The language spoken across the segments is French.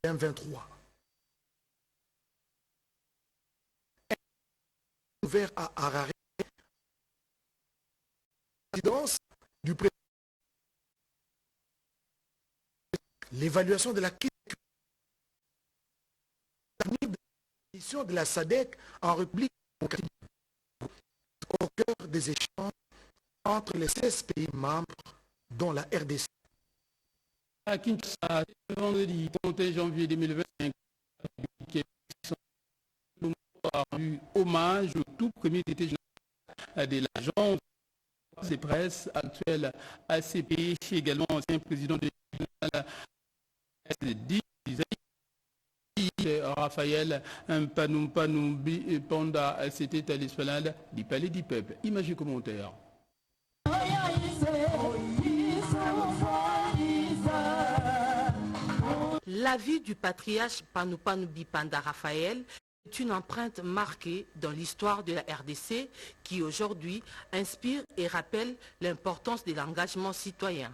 2023. Ouvert à Harare, présidence du président, l'évaluation de la crise de la SADC en République démocratique au cœur des échanges entre les 16 pays membres, dont la RDC. À Kinshasa, vendredi 31 janvier 2025, a rendu hommage au tout premier député général de l'agence de presse actuelle ACP, également ancien président de Raphaël Panou Panda, c'était à l'esplanade du Palais du Peuple. Images et commentaires. La vie du patriarche Panou Bipanda Raphaël est une empreinte marquée dans l'histoire de la RDC qui aujourd'hui inspire et rappelle l'importance de l'engagement citoyen.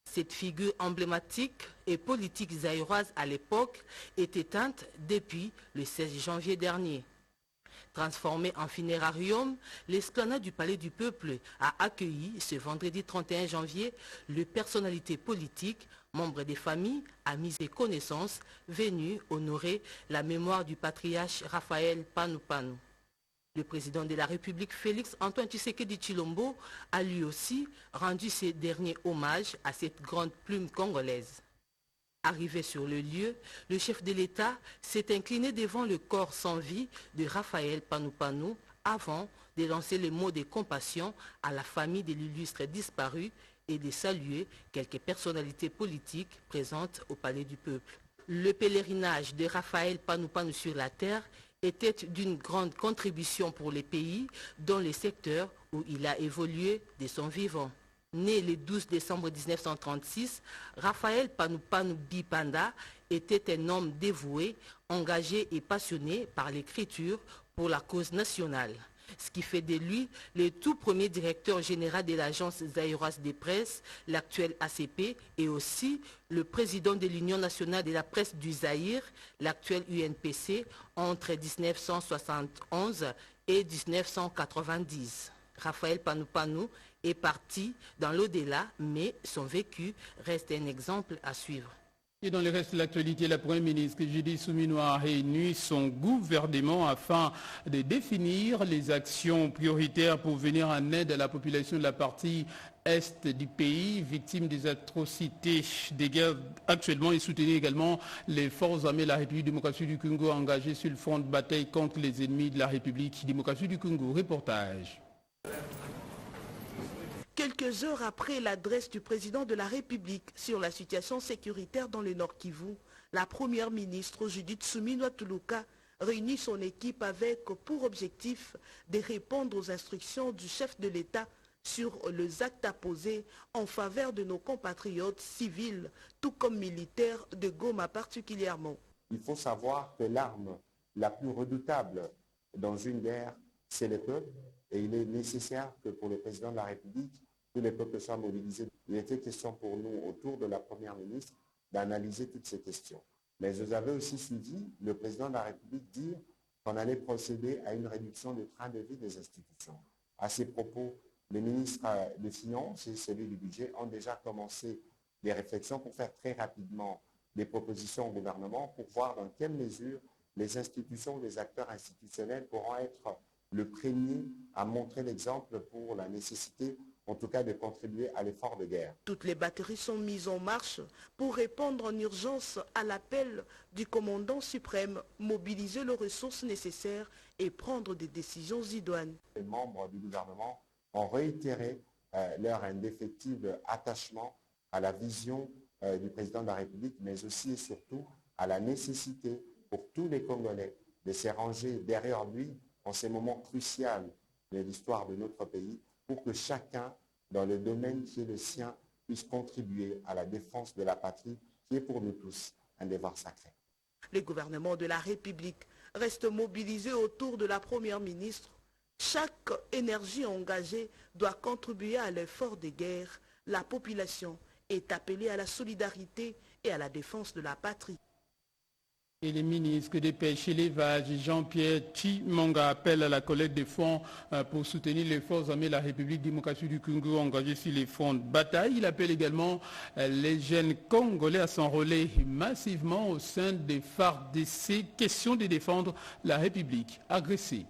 Cette figure emblématique et politique zaïroise à l'époque est éteinte depuis le 16 janvier dernier. Transformée en funérarium, l'esplanade du Palais du Peuple a accueilli ce vendredi 31 janvier les personnalités politiques, membres des familles, amis et connaissances venus honorer la mémoire du patriarche Raphaël Panou. Le président de la République, Félix Antoine Tshisekedi Tshilombo, a lui aussi rendu ses derniers hommages à cette grande plume congolaise. Arrivé sur le lieu, le chef de l'État s'est incliné devant le corps sans vie de Raphaël Panou avant de lancer les mots de compassion à la famille de l'illustre disparu et de saluer quelques personnalités politiques présentes au Palais du Peuple. Le pèlerinage de Raphaël Panou sur la terre était d'une grande contribution pour les pays dans les secteurs où il a évolué de son vivant. Né le 12 décembre 1936, Raphaël Panou Bipanda était un homme dévoué, engagé et passionné par l'écriture pour la cause nationale. Ce qui fait de lui le tout premier directeur général de l'agence zaïroise des presses, l'actuelle ACP, et aussi le président de l'Union nationale de la presse du Zaïre, l'actuelle UNPC, entre 1971 et 1990. Raphaël Panou est parti dans l'au-delà, mais son vécu reste un exemple à suivre. Et dans le reste de l'actualité, la Première ministre Judith Suminwa a réuni son gouvernement afin de définir les actions prioritaires pour venir en aide à la population de la partie est du pays, victime des atrocités des guerres actuellement, et soutenir également les forces armées de la République démocratique du Congo engagées sur le front de bataille contre les ennemis de la République démocratique du Congo. Reportage. Quelques heures après l'adresse du président de la République sur la situation sécuritaire dans le Nord Kivu, la première ministre Judith Suminwa Tuluka réunit son équipe avec pour objectif de répondre aux instructions du chef de l'État sur les actes à poser en faveur de nos compatriotes civils, tout comme militaires de Goma particulièrement. Il faut savoir que l'arme la plus redoutable dans une guerre, c'est le peuple, et il est nécessaire que pour le président de la République, tous les peuples soient mobilisés. Il était question pour nous, autour de la Première ministre, d'analyser toutes ces questions. Mais vous avez aussi suivi le président de la République dire qu'on allait procéder à une réduction du train de vie des institutions. À ces propos, les ministres des Finances et celui du Budget ont déjà commencé des réflexions pour faire très rapidement des propositions au gouvernement pour voir dans quelle mesure les institutions, les acteurs institutionnels pourront être le premier à montrer l'exemple pour la nécessité, en tout cas, de contribuer à l'effort de guerre. Toutes les batteries sont mises en marche pour répondre en urgence à l'appel du commandant suprême, mobiliser les ressources nécessaires et prendre des décisions idoines. Les membres du gouvernement ont réitéré leur indéfectible attachement à la vision du président de la République, mais aussi et surtout à la nécessité pour tous les Congolais de se ranger derrière lui en ces moments cruciaux de l'histoire de notre pays, pour que chacun, dans le domaine qui est le sien, puisse contribuer à la défense de la patrie, qui est pour nous tous un devoir sacré. Le gouvernement de la République reste mobilisé autour de la Première ministre. Chaque énergie engagée doit contribuer à l'effort de guerre. La population est appelée à la solidarité et à la défense de la patrie. Et les ministres des Pêches et l'Élevage, Jean-Pierre Chimanga, appelle à la collecte des fonds pour soutenir les forces armées de la République démocratique du Congo engagées sur les fronts de bataille. Il appelle également les jeunes Congolais à s'enrôler massivement au sein des FARDC. Question de défendre la République agressée.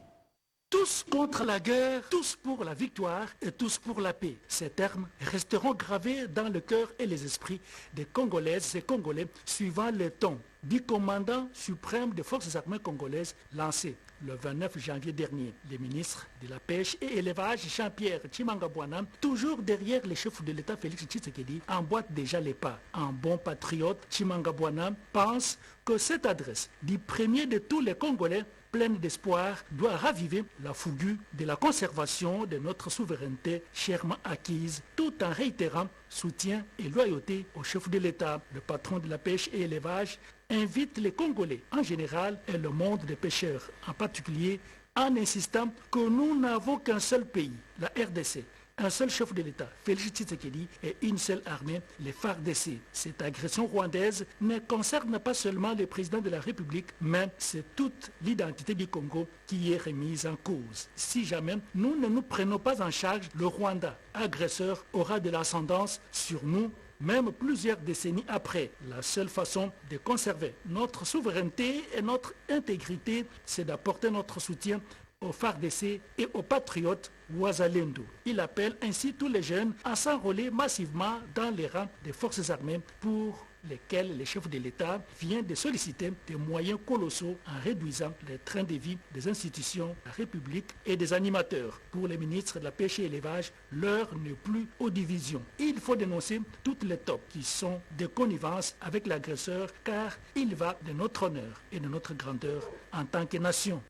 Tous contre la guerre, tous pour la victoire et tous pour la paix. Ces termes resteront gravés dans le cœur et les esprits des Congolaises et Congolais suivant le ton du commandant suprême des forces armées congolaises lancé le 29 janvier dernier. Les ministres de la Pêche et Élevage, Jean-Pierre Chimanga Bwana, toujours derrière les chefs de l'État Félix Tshisekedi, emboîtent déjà les pas. Un bon patriote, Chimanga Bwana pense que cette adresse du premier de tous les Congolais pleine d'espoir, doit raviver la fougue de la conservation de notre souveraineté chèrement acquise, tout en réitérant soutien et loyauté au chef de l'État. Le patron de la pêche et élevage invite les Congolais en général et le monde des pêcheurs en particulier en insistant que nous n'avons qu'un seul pays, la RDC. Un seul chef de l'État, Félix Tshisekedi, et une seule armée, les FARDC. Cette agression rwandaise ne concerne pas seulement le président de la République, mais c'est toute l'identité du Congo qui est remise en cause. Si jamais nous ne nous prenons pas en charge, le Rwanda, agresseur, aura de l'ascendance sur nous, même plusieurs décennies après. La seule façon de conserver notre souveraineté et notre intégrité, c'est d'apporter notre soutien aux FARDC et aux patriotes Wazalendo. Il appelle ainsi tous les jeunes à s'enrôler massivement dans les rangs des forces armées pour lesquels les chefs de l'État viennent de solliciter des moyens colossaux en réduisant les trains de vie des institutions, de la République et des animateurs. Pour les ministres de la Pêche et l'Élevage, l'heure n'est plus aux divisions. Il faut dénoncer toutes les tops qui sont de connivence avec l'agresseur car il va de notre honneur et de notre grandeur en tant que nation.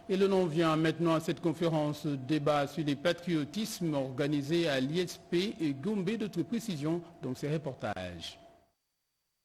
Et le nom vient maintenant à cette conférence débat sur les patriotismes organisée à l'ISP et Gombe. D'autres précisions dans ces reportages.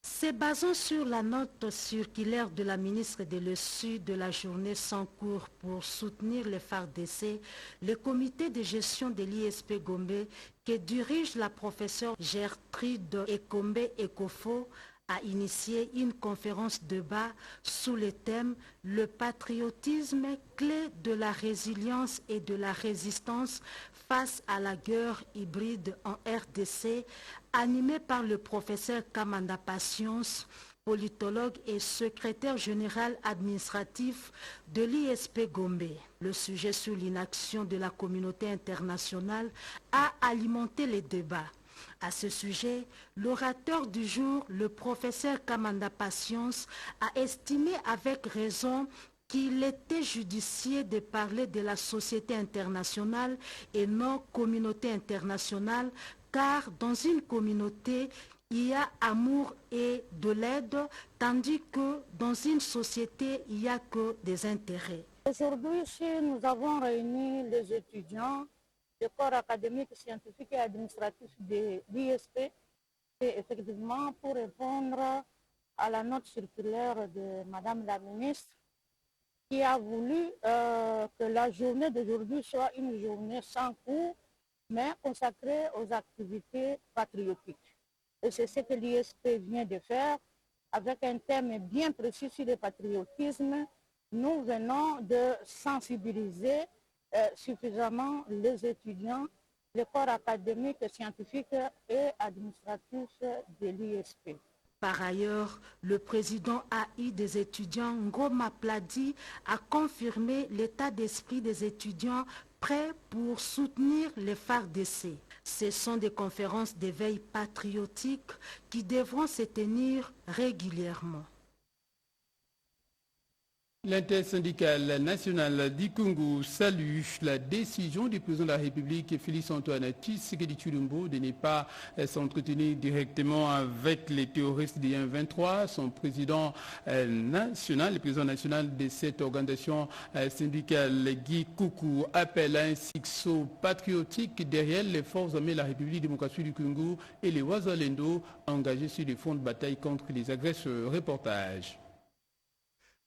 Se basant sur la note circulaire de la ministre de l'Essu de la journée sans cours pour soutenir les FARDC, le comité de gestion de l'ISP Gombe que dirige la professeure Gertrude Ekombe Ekofo a initié une conférence débat sous le thème « Le patriotisme, clé de la résilience et de la résistance face à la guerre hybride en RDC » animée par le professeur Kamanda Patience, politologue et secrétaire général administratif de l'ISP Gombe. Le sujet sur l'inaction de la communauté internationale a alimenté les débats. À ce sujet, l'orateur du jour, le professeur Kamanda Patience, a estimé avec raison qu'il était judicieux de parler de la société internationale et non communauté internationale, car dans une communauté, il y a amour et de l'aide, tandis que dans une société, il n'y a que des intérêts. Aujourd'hui, nous avons réuni les étudiants du corps académique, scientifique et administratif de l'ISP, c'est effectivement pour répondre à la note circulaire de Madame la ministre qui a voulu que la journée d'aujourd'hui soit une journée sans cours, mais consacrée aux activités patriotiques. Et c'est ce que l'ISP vient de faire avec un thème bien précis sur le patriotisme. Nous venons de sensibiliser suffisamment les étudiants, les corps académiques, scientifiques et administratifs de l'ISP. Par ailleurs, le président AI des étudiants, Ngoma Pladi, a confirmé l'état d'esprit des étudiants prêts pour soutenir les FARDC. Ce sont des conférences d'éveil patriotique qui devront se tenir régulièrement. L'intersyndicale nationale du Congo salue la décision du président de la République, Félix-Antoine Tshisekedi Tshilombo, de ne pas s'entretenir directement avec les terroristes du M23. Son président national, le président national de cette organisation syndicale, Guy Koukou, appelle à un sursaut patriotique derrière les forces armées de la République démocratique du Congo et les Wazalendo engagés sur les fronts de bataille contre les agresseurs. Reportage.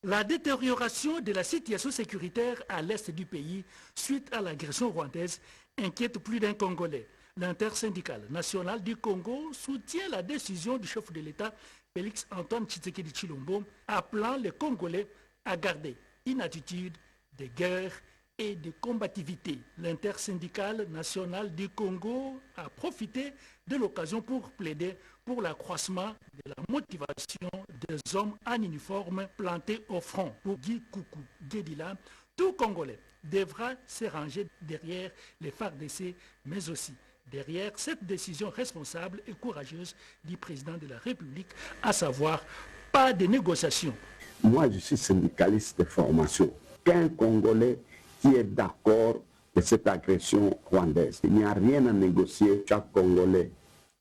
La détérioration de la situation sécuritaire à l'est du pays suite à l'agression rwandaise inquiète plus d'un Congolais. L'intersyndicale nationale du Congo soutient la décision du chef de l'État, Félix Antoine Tshisekedi Tshilombo, appelant les Congolais à garder une attitude de guerre et de combativité. L'intersyndicale nationale du Congo a profité de l'occasion pour plaider pour l'accroissement de la motivation des hommes en uniforme plantés au front. Pour Guy Koukou Guédila, tout Congolais devra se ranger derrière les FARDC, mais aussi derrière cette décision responsable et courageuse du président de la République, à savoir pas de négociations. Moi, je suis syndicaliste de formation. Qu'un Congolais qui est d'accord de cette agression rwandaise. Il n'y a rien à négocier. Chaque Congolais,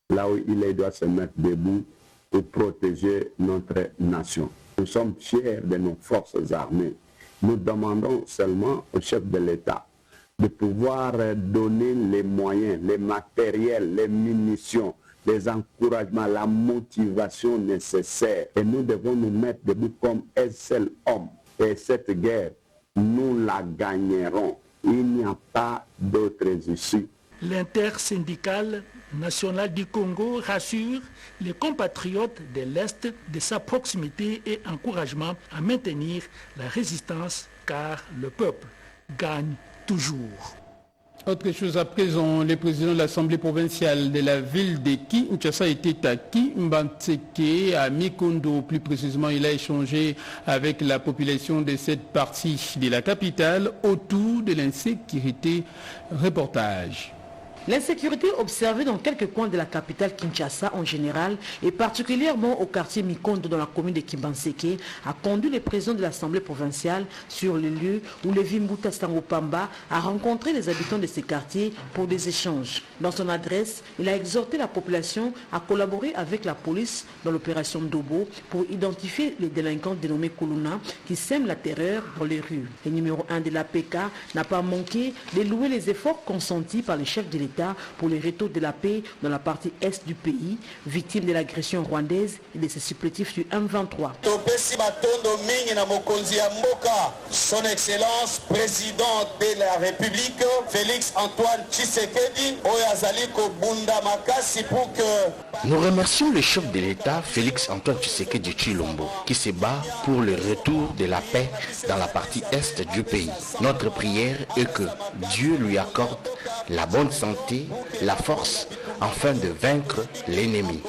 là où il est, doit se mettre debout pour protéger notre nation. Nous sommes fiers de nos forces armées. Nous demandons seulement au chef de l'État de pouvoir donner les moyens, les matériels, les munitions, les encouragements, la motivation nécessaire. Et nous devons nous mettre debout comme un seul homme. Et cette guerre, nous la gagnerons. Il n'y a pas d'autres issues. L'intersyndicale nationale du Congo rassure les compatriotes de l'Est de sa proximité et encouragement à maintenir la résistance car le peuple gagne toujours. Autre chose à présent, le président de l'Assemblée provinciale de la ville de Kinshasa était à Kimbantseke, à Mikondo. Plus précisément, il a échangé avec la population de cette partie de la capitale autour de l'insécurité. Reportage. L'insécurité observée dans quelques coins de la capitale Kinshasa en général et particulièrement au quartier Mikondo dans la commune de Kimbantseke a conduit le président de l'Assemblée provinciale sur le lieu où Levi Mbuta Stangopamba a rencontré les habitants de ces quartiers pour des échanges. Dans son adresse, il a exhorté la population à collaborer avec la police dans l'opération Ndobo pour identifier les délinquants dénommés Kuluna qui sèment la terreur dans les rues. Le numéro 1 de l'APK n'a pas manqué de louer les efforts consentis par les chefs de l'État pour le retour de la paix dans la partie est du pays, victime de l'agression rwandaise et de ses supplétifs du M23. Son Excellence, président de la République, Félix Antoine Tshisekedi, Nous remercions le chef de l'État, Félix Antoine Tshisekedi Tshilombo, qui se bat pour le retour de la paix dans la partie est du pays. Notre prière est que Dieu lui accorde la bonne santé, la force, afin de vaincre l'ennemi.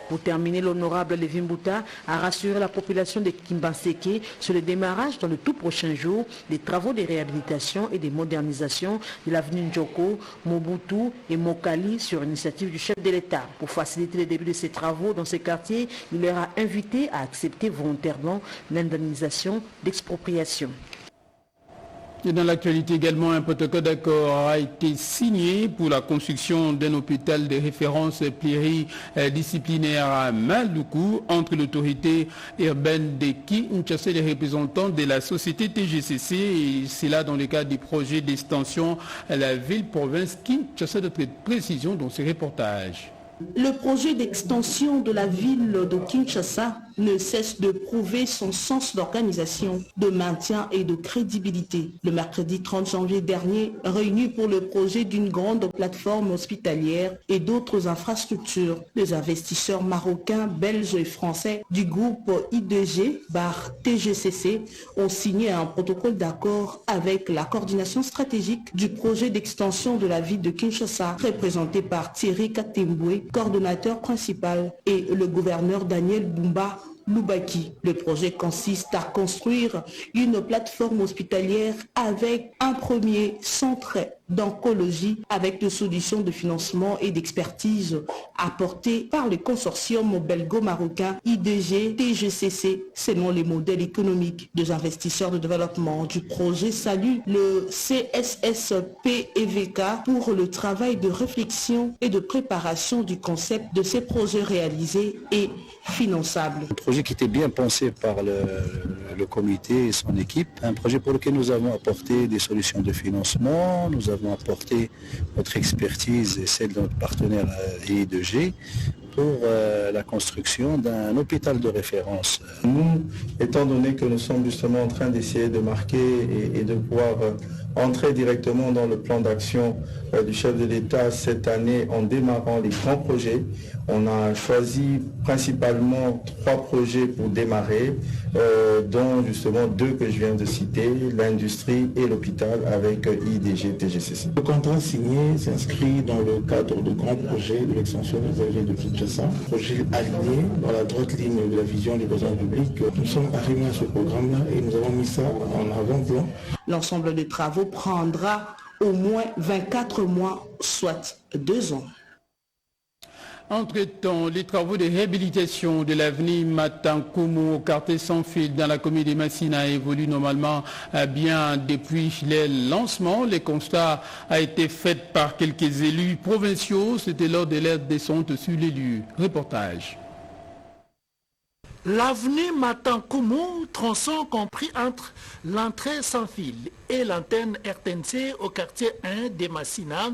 Pour terminer, l'honorable Levi Mbuta a rassuré la population de Kimbantseke sur le démarrage dans le tout prochain jour des travaux de réhabilitation et de modernisation de l'avenue Njoko, Mobutu et Mokali sur initiative du chef de l'État. Pour faciliter le début de ces travaux dans ces quartiers, il leur a invité à accepter volontairement l'indemnisation d'expropriation. Et dans l'actualité également, un protocole d'accord a été signé pour la construction d'un hôpital de référence pluridisciplinaire à Maluku entre l'autorité urbaine de Kinshasa et les représentants de la société TGCC, et c'est là dans le cadre du projet d'extension à la ville-province Kinshasa. D'autres précisions dans ce reportage. Le projet d'extension de la ville de Kinshasa ne cesse de prouver son sens d'organisation, de maintien et de crédibilité. Le mercredi 30 janvier dernier, réunis pour le projet d'une grande plateforme hospitalière et d'autres infrastructures, les investisseurs marocains, belges et français du groupe I2G/TGCC ont signé un protocole d'accord avec la coordination stratégique du projet d'extension de la ville de Kinshasa, représenté par Thierry Katemboué, coordonnateur principal, et le gouverneur Daniel Bumba Loubaki. Le projet consiste à construire une plateforme hospitalière avec un premier centre d'oncologie avec des solutions de financement et d'expertise apportées par le consortium belgo-marocain I2G-TGCC selon les modèles économiques des investisseurs de développement du projet. Salue le CSSP-EVK pour le travail de réflexion et de préparation du concept de ces projets réalisés et finançables. Un projet qui était bien pensé par le comité et son équipe, un projet pour lequel nous avons apporté des solutions de financement, nous avons apporté notre expertise et celle de notre partenaire I2G pour la construction d'un hôpital de référence. Nous, étant donné que nous sommes justement en train d'essayer de marquer et de pouvoir entrer directement dans le plan d'action du chef de l'État cette année en démarrant les grands projets, on a choisi principalement 3 projets pour démarrer, dont justement 2 que je viens de citer, l'industrie et l'hôpital avec IDG TGCC. Le contrat signé s'inscrit dans le cadre de grands projets de l'extension des AG de Kinshasa, projet aligné dans la droite ligne de la vision du président public. Nous sommes arrivés à ce programme-là et nous avons mis ça en avant-plan. L'ensemble des travaux prendra au moins 24 mois, soit 2 ans. Entre-temps, les travaux de réhabilitation de l'avenue Matankumu au quartier sans fil dans la commune de Massina évoluent normalement bien depuis le lancement. Le constat a été fait par quelques élus provinciaux. C'était lors de leur descente sur les lieux. Reportage. L'avenue Matankumu, tronçon compris entre l'entrée sans fil et l'antenne RTNC au quartier 1 de Massina,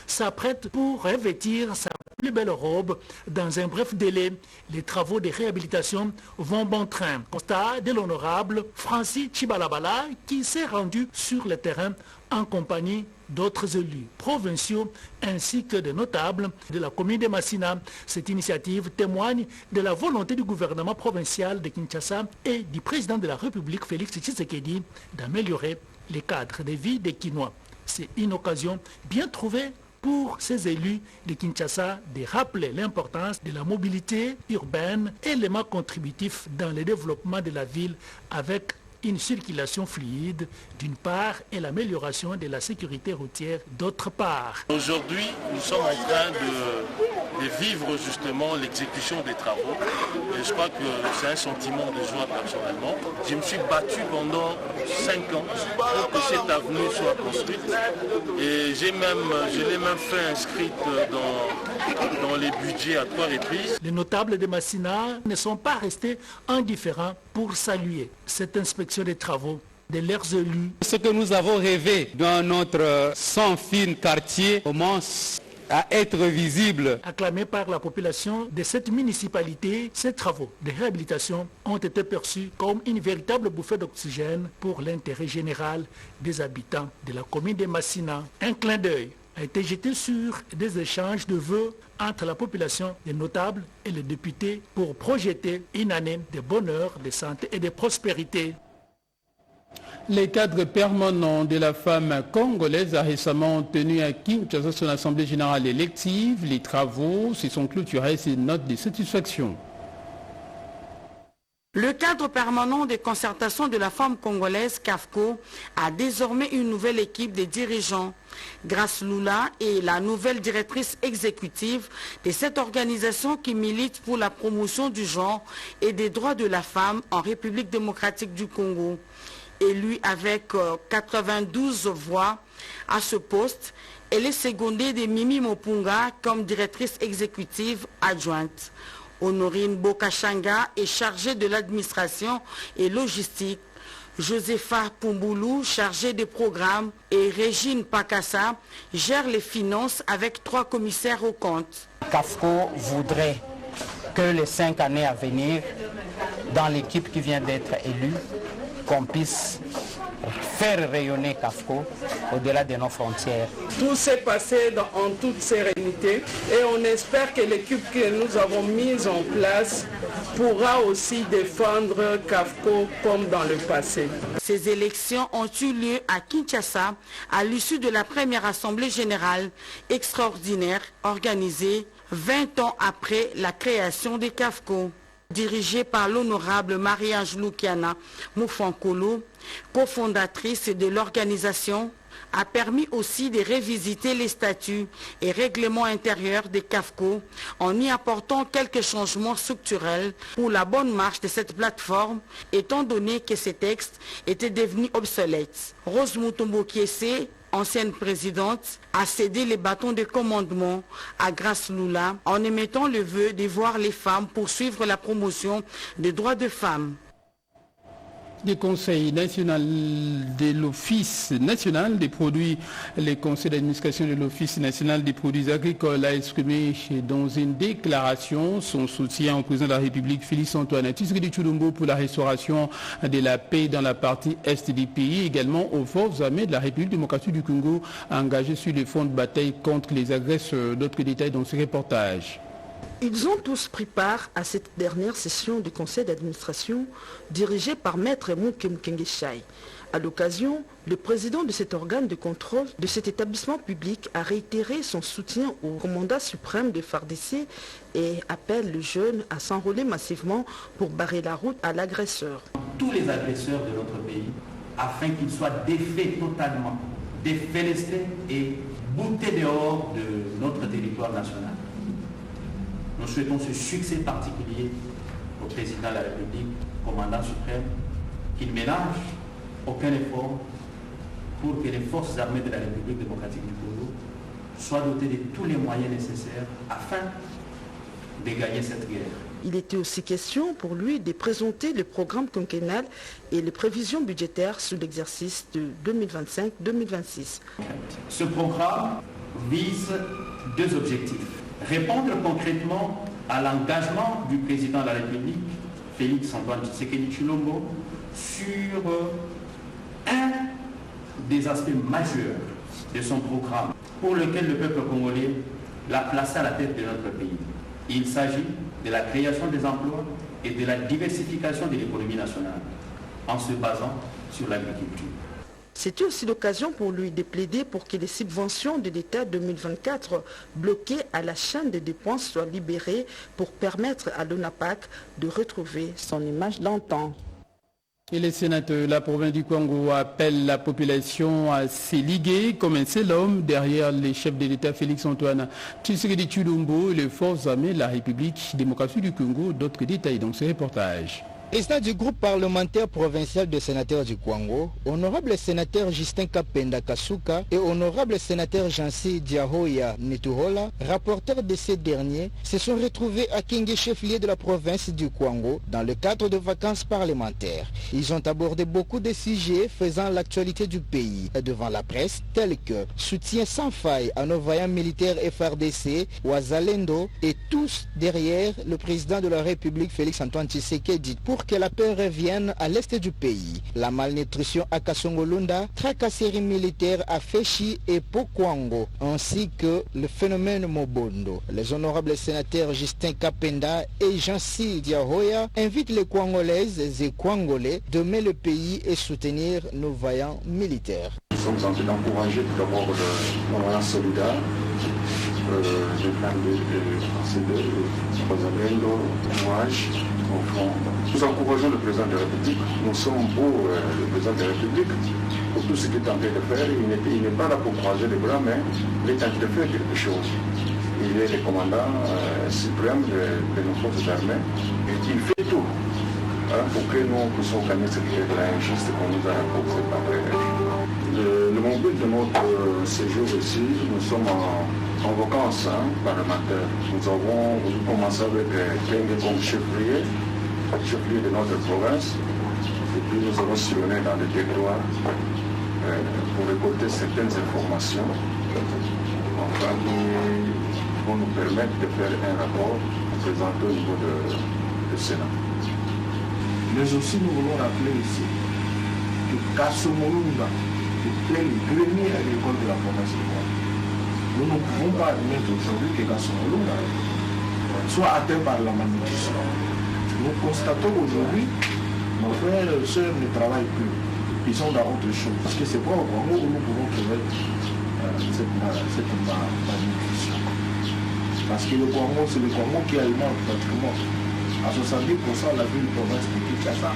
s'apprête pour revêtir sa plus belle robe dans un bref délai. Les travaux de réhabilitation vont bon train. Constat de l'honorable Francis Chibalabala qui s'est rendu sur le terrain en compagnie d'autres élus provinciaux ainsi que de notables de la commune de Massina. Cette initiative témoigne de la volonté du gouvernement provincial de Kinshasa et du président de la République Félix Tshisekedi d'améliorer les cadres de vie des Kinois. C'est une occasion bien trouvée pour ces élus de Kinshasa de rappeler l'importance de la mobilité urbaine, élément contributif dans le développement de la ville avec une circulation fluide d'une part et l'amélioration de la sécurité routière d'autre part. Aujourd'hui, nous sommes en train de vivre justement l'exécution des travaux et je crois que c'est un sentiment de joie personnellement. Je me suis battu pendant 5 ans pour que cette avenue soit construite et je l'ai même fait inscrite dans les budgets à 3 reprises. Les notables de Massina ne sont pas restés indifférents pour saluer cette inspection des travaux de leurs élus. Ce que nous avons rêvé dans notre sans fin quartier commence à être visible. Acclamés par la population de cette municipalité, ces travaux de réhabilitation ont été perçus comme une véritable bouffée d'oxygène pour l'intérêt général des habitants de la commune de Massina. Un clin d'œil a été jeté sur des échanges de vœux entre la population, les notables et les députés pour projeter une année de bonheur, de santé et de prospérité. Le cadre permanent de la femme congolaise a récemment tenu à Kinshasa son assemblée générale élective. Les travaux se sont clôturés et ses notes de satisfaction. Le cadre permanent de concertation de la femme congolaise, CAFCO, a désormais une nouvelle équipe de dirigeants. Grace Lula est la nouvelle directrice exécutive de cette organisation qui milite pour la promotion du genre et des droits de la femme en République démocratique du Congo. Élue avec 92 voix à ce poste, elle est secondée de Mimi Mopunga comme directrice exécutive adjointe. Honorine Bokachanga est chargée de l'administration et logistique. Josepha Pumboulou, chargée des programmes, et Régine Pakassa gère les finances avec 3 commissaires aux comptes. CAFCO voudrait que les 5 années à venir, dans l'équipe qui vient d'être élue, qu'on puisse faire rayonner CAFCO au-delà de nos frontières. Tout s'est passé en toute sérénité et on espère que l'équipe que nous avons mise en place pourra aussi défendre CAFCO comme dans le passé. Ces élections ont eu lieu à Kinshasa à l'issue de la première assemblée générale extraordinaire organisée 20 ans après la création des CAFCO. Dirigée par l'honorable Marie-Ange Lukiana Moufankolo, cofondatrice de l'organisation, a permis aussi de revisiter les statuts et règlements intérieurs des CAFCO en y apportant quelques changements structurels pour la bonne marche de cette plateforme, étant donné que ces textes étaient devenus obsolètes. Rose Mutombo Kiese, ancienne présidente, a cédé les bâtons de commandement à Grace Lula en émettant le vœu de voir les femmes poursuivre la promotion des droits de femmes. Le Conseil national de l'Office national des produits, le Conseil d'administration de l'Office national des produits agricoles a exprimé dans une déclaration son soutien au président de la République Félix Antoine Tshisekedi Tshilombo pour la restauration de la paix dans la partie est du pays, également aux forces armées de la République démocratique du Congo engagées sur le front de bataille contre les agresseurs. D'autres détails dans ce reportage. Ils ont tous pris part à cette dernière session du conseil d'administration dirigée par Maître Mouké Mkengeshai. À l'occasion, le président de cet organe de contrôle de cet établissement public a réitéré son soutien au commandant suprême de FARDC et appelle les jeunes à s'enrôler massivement pour barrer la route à l'agresseur. Tous les agresseurs de notre pays, afin qu'ils soient défaits totalement, défenestrés et boutés dehors de notre territoire national. Nous souhaitons ce succès particulier au président de la République, commandant suprême, qu'il ménage aucun effort pour que les forces armées de la République démocratique du Congo soient dotées de tous les moyens nécessaires afin de gagner cette guerre. Il était aussi question pour lui de présenter le programme quinquennal et les prévisions budgétaires sur l'exercice de 2025-2026. Ce programme vise deux objectifs. Répondre concrètement à l'engagement du président de la République, Félix Antoine Tshisekedi Tshilombo, sur un des aspects majeurs de son programme pour lequel le peuple congolais l'a placé à la tête de notre pays. Il s'agit de la création des emplois et de la diversification de l'économie nationale en se basant sur l'agriculture. C'était aussi l'occasion pour lui de plaider pour que les subventions de l'État 2024 bloquées à la chaîne de dépenses soient libérées pour permettre à l'ONAPAC de retrouver son image d'antan. Et les sénateurs de la province du Congo appellent la population à s'éliguer comme un seul homme derrière les chefs de l'État Félix Antoine Tshisekedi Tshilombo et les forces armées de la République démocratique du Congo. D'autres détails dans ce reportage. Président du groupe parlementaire provincial des sénateurs du Congo, honorable sénateur Justin Kapenda Kasuka et honorable sénateur Jansi Diahoya Netuhola, rapporteurs de ces derniers, se sont retrouvés à Kingi, chef-lieu de la province du Congo, dans le cadre de vacances parlementaires. Ils ont abordé beaucoup de sujets faisant l'actualité du pays devant la presse, tels que soutien sans faille à nos vaillants militaires FARDC, Ouazalendo et tous derrière le président de la République Félix Antoine Tshisekedi pour que la paix revienne à l'est du pays. La malnutrition à Kasongolunda, tracasserie militaire à Féchi et Pokwango, ainsi que le phénomène Mobondo. Les honorables sénateurs Justin Kapenda et Jansi Diahoya invitent les Congolaises et Congolais d'aimer le pays et soutenir nos vaillants militaires. Nous sommes en train d'encourager tout d'abord le moyen solidaire. Je parle de courage au fond. Nous encourageons le président de la République. Nous sommes pour le président de la République pour tout ce qu'il est en train de faire. Il n'est pas là pour croiser les bras, mais il est en train de faire quelque chose. Il est le commandant suprême de nos forces armées et il fait tout pour que nous puissions gagner cette guerre injuste qu'on nous a imposée par le bon but de notre séjour ici, nous sommes en vacances parlementaires. Nous avons commencé avec Kenge comme chef-lieu de notre province. Et puis nous avons sillonné dans le territoire pour récolter certaines informations qui vont nous permettre de faire un rapport présenté au niveau du Sénat. Mais aussi nous voulons rappeler ici que Kasumurunga est le grenier agricole de la province de Congo. Nous ne pouvons pas admettre aujourd'hui que Kasumurunga soit atteint par la malnutrition. Nous constatons aujourd'hui que nos frères et sœurs ne travaillent plus. Ils sont dans autre chose. Parce que c'est pas au Congo où nous pouvons trouver cette malnutrition. Parce que le Congo, c'est le Congo qui alimente pratiquement à 70% la ville de province de Kinshasa.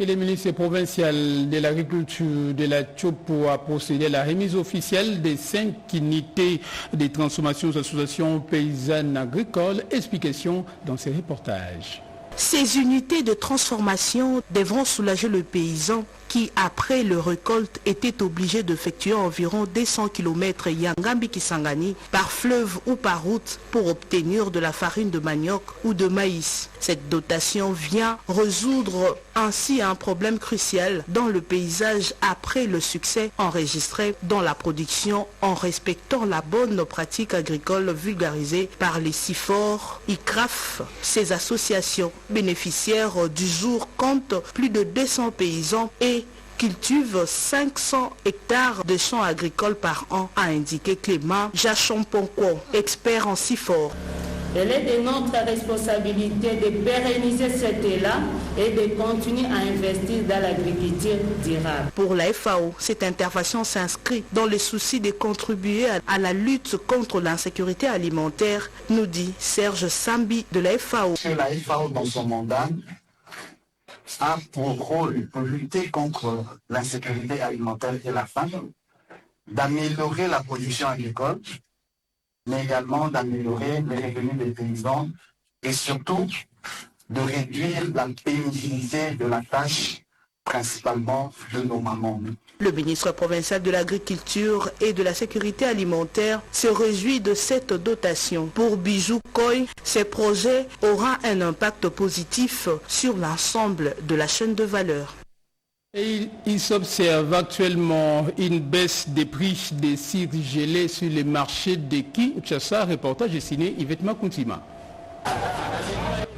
Et le ministre provincial de l'Agriculture de la Tchopo a procédé à la remise officielle des 5 unités de transformation des associations paysannes agricoles. Explication dans ces reportages. Ces unités de transformation devront soulager le paysan qui, après le récolte, était obligé d'effectuer environ 200 km Yangambi-Kisangani par fleuve ou par route pour obtenir de la farine de manioc ou de maïs. Cette dotation vient résoudre ainsi un problème crucial dans le paysage après le succès enregistré dans la production en respectant la bonne pratique agricole vulgarisée par les CIFOR, ICRAF. Ces associations bénéficiaires du jour comptent plus de 200 paysans et cultive 500 hectares de champs agricoles par an, a indiqué Clément Jachomponko, expert en CIFOR. Il est de notre responsabilité de pérenniser cet élan et de continuer à investir dans l'agriculture durable. Pour la FAO, cette intervention s'inscrit dans le souci de contribuer à la lutte contre l'insécurité alimentaire, nous dit Serge Sambi de la FAO. La FAO, dans son mandat, a pour rôle de lutter contre l'insécurité alimentaire et la faim, d'améliorer la production agricole, mais également d'améliorer les revenus des paysans et surtout de réduire la pénibilité de la tâche, principalement de nos mamans. Le ministre provincial de l'Agriculture et de la Sécurité alimentaire se réjouit de cette dotation. Pour Bijou Koy, ce projet aura un impact positif sur l'ensemble de la chaîne de valeur. Et il s'observe actuellement une baisse des prix des cidres gelés sur les marchés de Kinshasa. Reportage est signé Yvette Makuntima.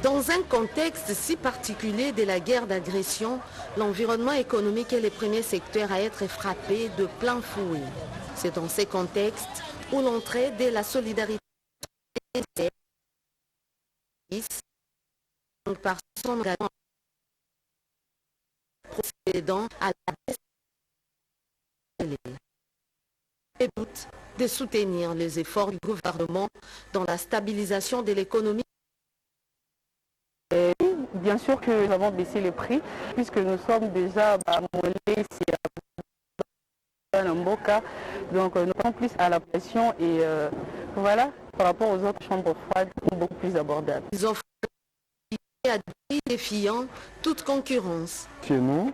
Dans un contexte si particulier de la guerre d'agression, l'environnement économique est le premier secteur à être frappé de plein fouet. C'est dans ces contextes où l'entraide et la solidarité par son engagement procédant à la baisse et doute de soutenir les efforts du gouvernement dans la stabilisation de l'économie. Bien sûr que nous avons baissé les prix puisque nous sommes déjà mollés à Mboka, donc nous sommes plus à la pression et voilà, par rapport aux autres chambres froides, beaucoup plus abordables. Ils offrent à des défiant toute concurrence. Chez nous,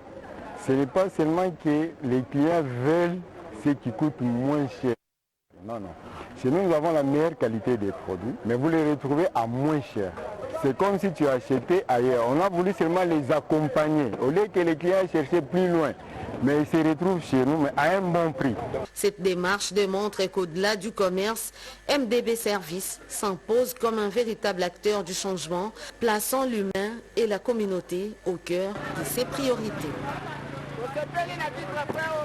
ce n'est pas seulement que les clients veulent ce qui coûte moins cher. Non, non. Chez nous, nous avons la meilleure qualité des produits, mais vous les retrouvez à moins cher. C'est comme si tu achetais ailleurs. On a voulu seulement les accompagner, au lieu que les clients cherchaient plus loin. Mais ils se retrouvent chez nous, mais à un bon prix. Cette démarche démontre qu'au-delà du commerce, MDB Service s'impose comme un véritable acteur du changement, plaçant l'humain et la communauté au cœur de ses priorités.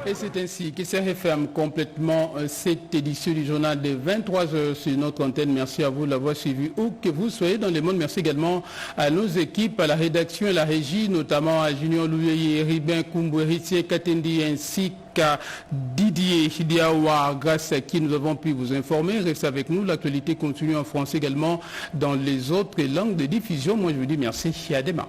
Et c'est ainsi que se referme complètement cette édition du journal de 23h sur notre antenne. Merci à vous de l'avoir suivi où que vous soyez dans le monde. Merci également à nos équipes, à la rédaction et la régie, notamment à Junior Louyeye, Ribin Koumbo, Héritier Katendi, ainsi qu'à Didier Hidiawa, grâce à qui nous avons pu vous informer. Restez avec nous, l'actualité continue en français également dans les autres langues de diffusion. Moi je vous dis merci et à demain.